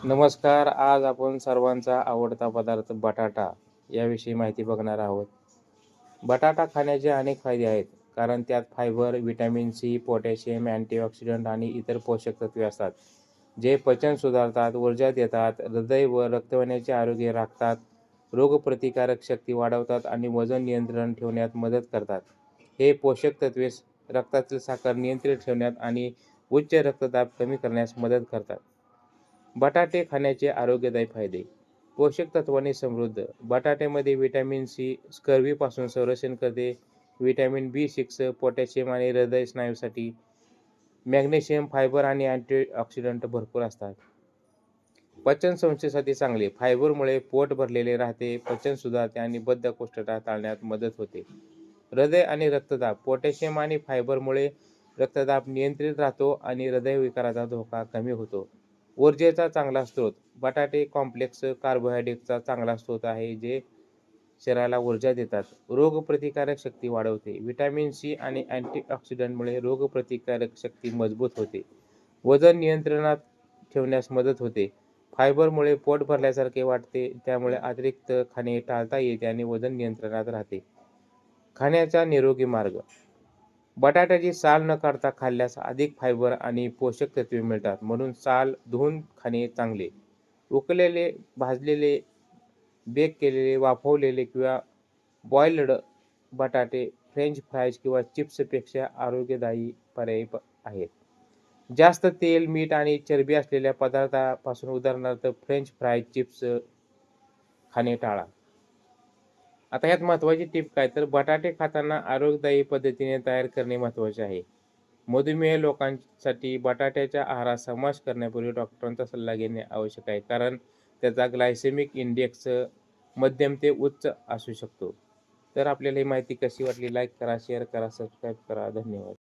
नमस्कार. आज आपण सर्वांचा आवडता पदार्थ बटाटा याविषयी माहिती बघणार आहोत. बटाटा खाण्याचे अनेक फायदे आहेत, कारण त्यात fibre, vitamin C, potassium, antioxidant आणि इतर पोषक तत्वे असतात, जे पचन सुधारतात, ऊर्जा देतात, हृदय व रक्तवाहिन्याचे आरोग्य राखतात, रोगप्रतिकारक शक्ती वाढवतात आणि वजन नियंत्रण ठेवण्यात मदत करतात. हे पोषक तत्वे रक्तातील साखर नियंत्रित ठेवण्यात आणि उच्च रक्तदाब कमी करण्यास मदत करतात. बटाटे खाण्याचे आरोग्यदायी फायदे. पोषक तत्वांनी समृद्ध. बटाट्यामध्ये व्हिटॅमिन सी स्कर्वीपासून संरक्षण करते. व्हिटॅमिन बी6, पोटॅशियम आणि हृदय स्नायूसाठी. मॅग्नेशियम, फायबर आणि अँटीऑक्सिडंट भरपूर असतात. पचन संस्थेसाठी चांगले. फायबरमुळे पोट भरलेले राहते, पचन सुधारते आणि बद्धकोष्ठता टाळण्यात मदत होते. हृदय आणि रक्तदाब. पोटॅशियम आणि फायबरमुळे रक्तदाब नियंत्रित राहतो आणि हृदयविकाराचा धोका कमी होतो. ऊर्जेचा चांगला स्रोत. बटाटे कॉम्प्लेक्स कार्बोहायड्रेटचा चांगला स्रोत आहे, जे शरीराला ऊर्जा देतात. रोगप्रतिकारक शक्ती वाढवते. व्हिटॅमिन सी आणि अँटीऑक्सिडंटमुळे रोगप्रतिकारक शक्ती मजबूत होते. वजन नियंत्रणात ठेवण्यास मदत होते. फायबरमुळे पोट भरल्यासारखे वाटते, त्यामुळे अतिरिक्त खाणे टाळता येते आणि वजन नियंत्रणात राहते. खाण्याचा निरोगी मार्ग. बटाट्याची साल न काढता खाल्ल्यास अधिक फायबर आणि पोषक तत्वे मिळतात, म्हणून साल धुवून खाणे चांगले. उकळलेले, भाजलेले, बेक केलेले, वाफवलेले किंवा बॉइल्ड बटाटे फ्रेंच फ्राईज किंवा चिप्सपेक्षा आरोग्यदायी पर्याय आहेत. जास्त तेल, मीठ आणि चरबी असलेल्या पदार्थापासून उदाहरणार्थ फ्रेंच फ्राईज, चिप्स खाणे टाळा. आता ह्यात महत्त्वाची टिप काय तर बटाटे खाताना आरोग्यदायी पद्धतीने तयार करणे महत्त्वाचे आहे. मधुमेह लोकांसाठी बटाट्याच्या आहारात समावेश करण्यापूर्वी डॉक्टरांचा सल्ला घेणे आवश्यक आहे, कारण त्याचा ग्लायसेमिक इंडेक्स मध्यम ते उच्च असू शकतो. तर आपल्याला ही माहिती कशी वाटली? लाईक करा, शेअर करा, सबस्क्राईब करा. धन्यवाद.